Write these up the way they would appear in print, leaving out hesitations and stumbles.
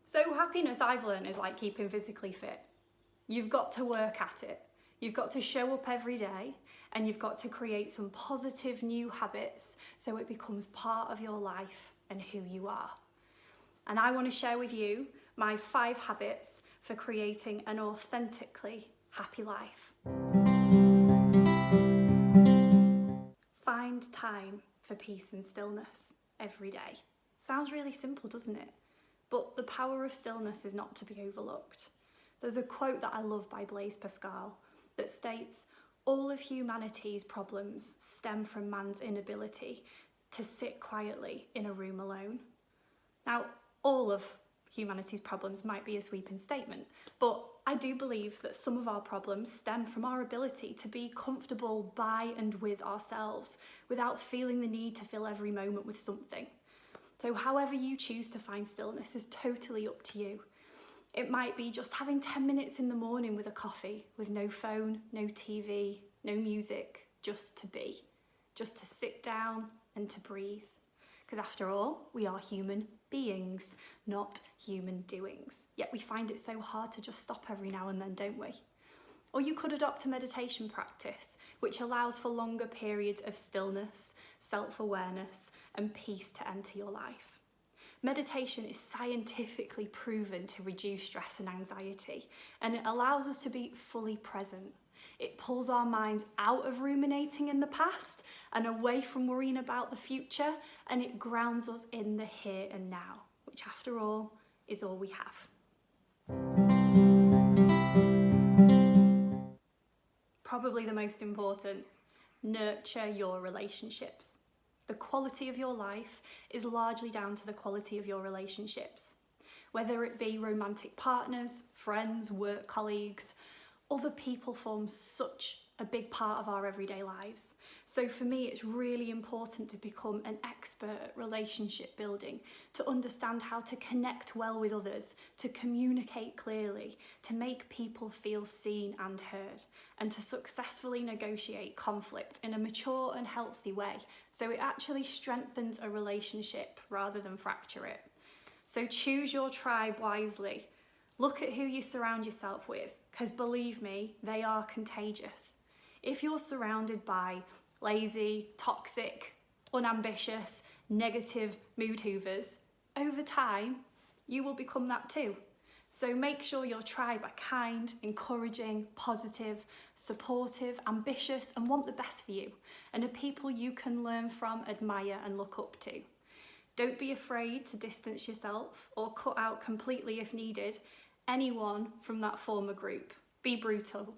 So happiness, I've learned, is like keeping physically fit. You've got to work at it. You've got to show up every day, and you've got to create some positive new habits so it becomes part of your life and who you are. And I want to share with you my 5 habits for creating an authentically happy life. Find time for peace and stillness every day. Sounds really simple, doesn't it? But the power of stillness is not to be overlooked. There's a quote that I love by Blaise Pascal that states, "All of humanity's problems stem from man's inability to sit quietly in a room alone." Now, all of humanity's problems might be a sweeping statement, but I do believe that some of our problems stem from our ability to be comfortable by and with ourselves without feeling the need to fill every moment with something. So however you choose to find stillness is totally up to you. It might be just having 10 minutes in the morning with a coffee, with no phone, no TV, no music, just to be, just to sit down and to breathe. Because after all, we are human beings, not human doings. Yet we find it so hard to just stop every now and then, don't we? Or you could adopt a meditation practice, which allows for longer periods of stillness, self-awareness, and peace to enter your life. Meditation is scientifically proven to reduce stress and anxiety, and it allows us to be fully present. It pulls our minds out of ruminating in the past and away from worrying about the future, and it grounds us in the here and now, which after all is all we have. Probably the most important, nurture your relationships. The quality of your life is largely down to the quality of your relationships. Whether it be romantic partners, friends, work colleagues, other people form such a big part of our everyday lives. So for me, it's really important to become an expert at relationship building, to understand how to connect well with others, to communicate clearly, to make people feel seen and heard, and to successfully negotiate conflict in a mature and healthy way, so it actually strengthens a relationship rather than fracture it. So choose your tribe wisely. Look at who you surround yourself with, because believe me, they are contagious. If you're surrounded by lazy, toxic, unambitious, negative mood hoovers, over time, you will become that too. So make sure your tribe are kind, encouraging, positive, supportive, ambitious, and want the best for you, and are people you can learn from, admire, and look up to. Don't be afraid to distance yourself or cut out completely if needed anyone from that former group. Be brutal.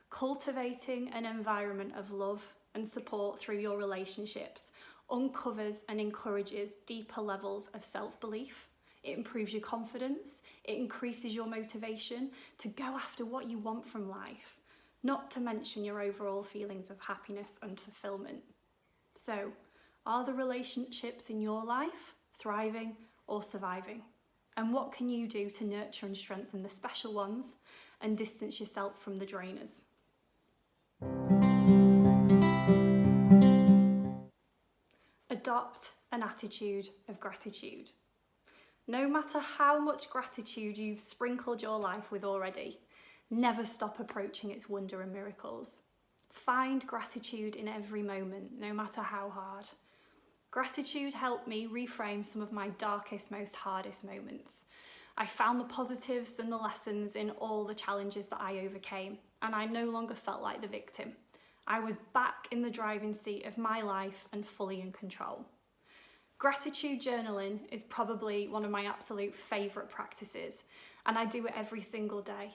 Cultivating an environment of love and support through your relationships uncovers and encourages deeper levels of self-belief. It improves your confidence. It increases your motivation to go after what you want from life, not to mention your overall feelings of happiness and fulfillment. So, are the relationships in your life thriving or surviving? And what can you do to nurture and strengthen the special ones and distance yourself from the drainers? Adopt an attitude of gratitude. No matter how much gratitude you've sprinkled your life with already, never stop approaching its wonder and miracles. Find gratitude in every moment, no matter how hard. Gratitude helped me reframe some of my darkest, most hardest moments. I found the positives and the lessons in all the challenges that I overcame, and I no longer felt like the victim. I was back in the driving seat of my life and fully in control. Gratitude journaling is probably one of my absolute favourite practices, and I do it every single day.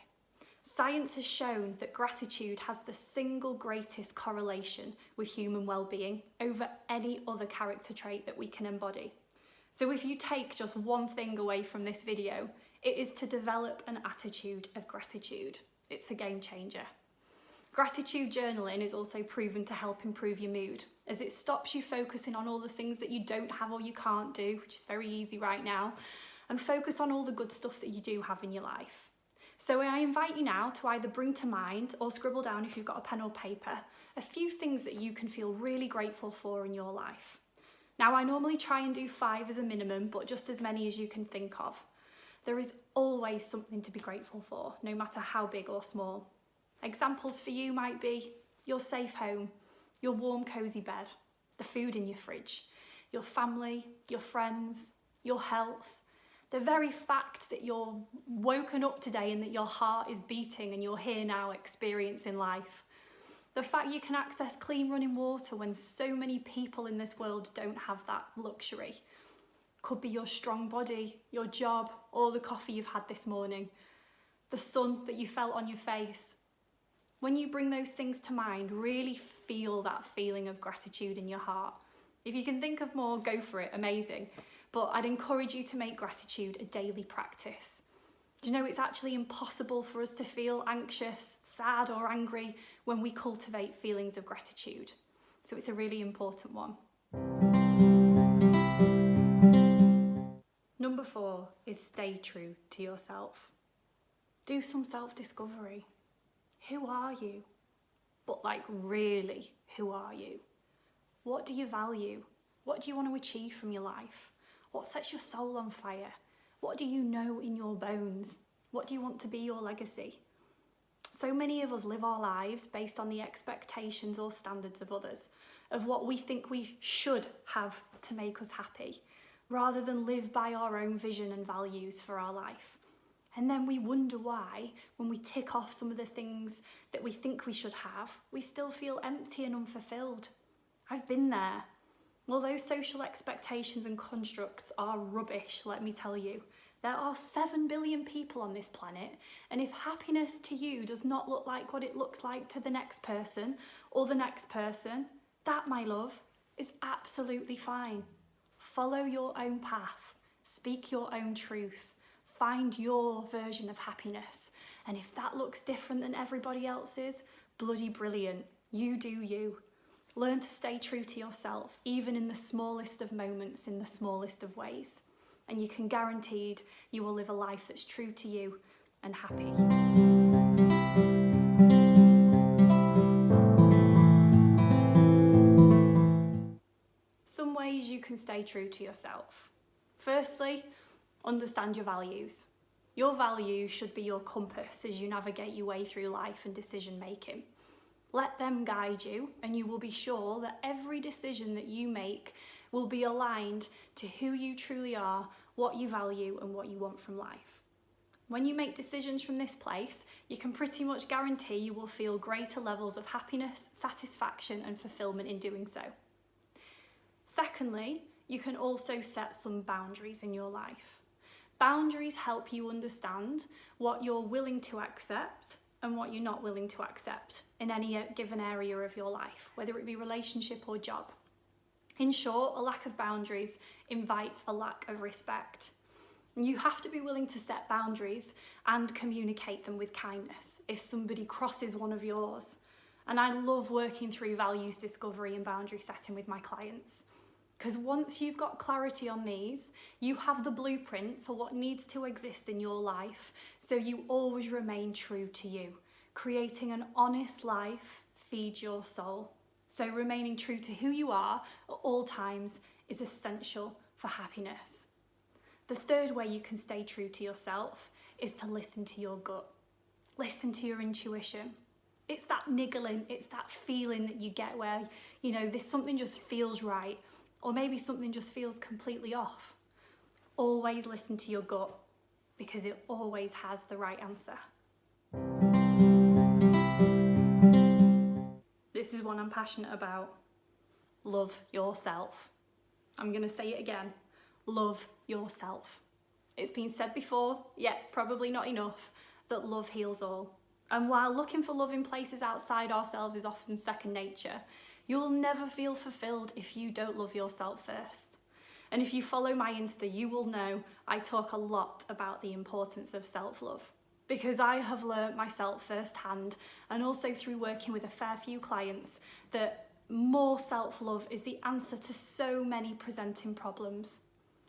Science has shown that gratitude has the single greatest correlation with human well-being over any other character trait that we can embody. So if you take just one thing away from this video, it is to develop an attitude of gratitude. It's a game changer. Gratitude journaling is also proven to help improve your mood, as it stops you focusing on all the things that you don't have or you can't do, which is very easy right now, and focus on all the good stuff that you do have in your life. So I invite you now to either bring to mind or scribble down, if you've got a pen or paper, a few things that you can feel really grateful for in your life. Now, I normally try and do 5 as a minimum, but just as many as you can think of. There is always something to be grateful for, no matter how big or small. Examples for you might be your safe home, your warm, cosy bed, the food in your fridge, your family, your friends, your health, the very fact that you're woken up today and that your heart is beating and you're here now experiencing life. The fact you can access clean running water when so many people in this world don't have that luxury. Could be your strong body, your job, or the coffee you've had this morning, the sun that you felt on your face. When you bring those things to mind, really feel that feeling of gratitude in your heart. If you can think of more, go for it, amazing. But I'd encourage you to make gratitude a daily practice. Do you know it's actually impossible for us to feel anxious, sad, or angry when we cultivate feelings of gratitude? So it's a really important one. Number 4 is stay true to yourself. Do some self-discovery. Who are you? But like, really, who are you? What do you value? What do you want to achieve from your life? What sets your soul on fire? What do you know in your bones? What do you want to be your legacy? So many of us live our lives based on the expectations or standards of others, of what we think we should have to make us happy, rather than live by our own vision and values for our life. And then we wonder why, when we tick off some of the things that we think we should have, we still feel empty and unfulfilled. I've been there. Well, those social expectations and constructs are rubbish, let me tell you. There are 7 billion people on this planet, and if happiness to you does not look like what it looks like to the next person or the next person, that, my love, is absolutely fine. Follow your own path, speak your own truth, find your version of happiness. And if that looks different than everybody else's, bloody brilliant, you do you. Learn to stay true to yourself, even in the smallest of moments, in the smallest of ways. And you can guaranteed you will live a life that's true to you and happy. Some ways you can stay true to yourself. Firstly, understand your values. Your values should be your compass as you navigate your way through life and decision making. Let them guide you, and you will be sure that every decision that you make will be aligned to who you truly are, what you value, and what you want from life. When you make decisions from this place, you can pretty much guarantee you will feel greater levels of happiness, satisfaction, and fulfillment in doing so. Secondly, you can also set some boundaries in your life. Boundaries help you understand what you're willing to accept and what you're not willing to accept in any given area of your life, whether it be relationship or job. In short, a lack of boundaries invites a lack of respect. You have to be willing to set boundaries and communicate them with kindness if somebody crosses one of yours. And I love working through values discovery and boundary setting with my clients. Because once you've got clarity on these, you have the blueprint for what needs to exist in your life, so you always remain true to you. Creating an honest life feeds your soul. So remaining true to who you are at all times is essential for happiness. The third way you can stay true to yourself is to listen to your gut. Listen to your intuition. It's that niggling, it's that feeling that you get where, this something just feels right. Or maybe something just feels completely off. Always listen to your gut, because it always has the right answer. This is one I'm passionate about. Love yourself. I'm going to say it again. Love yourself. It's been said before, yet probably not enough, that love heals all. And while looking for love in places outside ourselves is often second nature, you'll never feel fulfilled if you don't love yourself first. And if you follow my Insta, you will know I talk a lot about the importance of self-love, because I have learnt myself firsthand, and also through working with a fair few clients, that more self-love is the answer to so many presenting problems.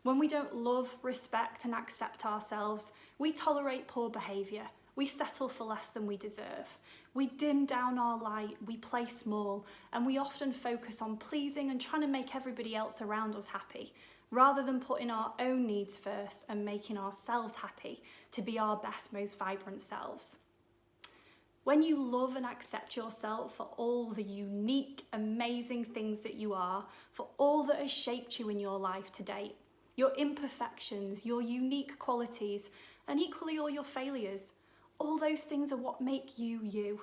When we don't love, respect, and accept ourselves, we tolerate poor behaviour, We settle for less than we deserve. We dim down our light, we play small, and we often focus on pleasing and trying to make everybody else around us happy, rather than putting our own needs first and making ourselves happy to be our best, most vibrant selves. When you love and accept yourself for all the unique, amazing things that you are, for all that has shaped you in your life to date, your imperfections, your unique qualities, and equally all your failures, all those things are what make you you.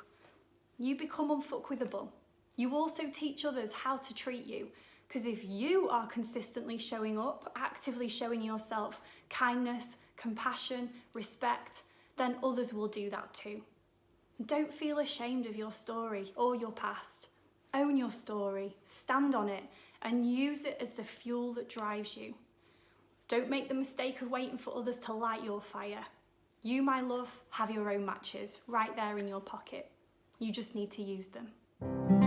You become unfuckwithable. You also teach others how to treat you, because if you are consistently showing up, actively showing yourself kindness, compassion, respect, then others will do that too. Don't feel ashamed of your story or your past. Own your story, stand on it, and use it as the fuel that drives you. Don't make the mistake of waiting for others to light your fire. You, my love, have your own matches right there in your pocket. You just need to use them.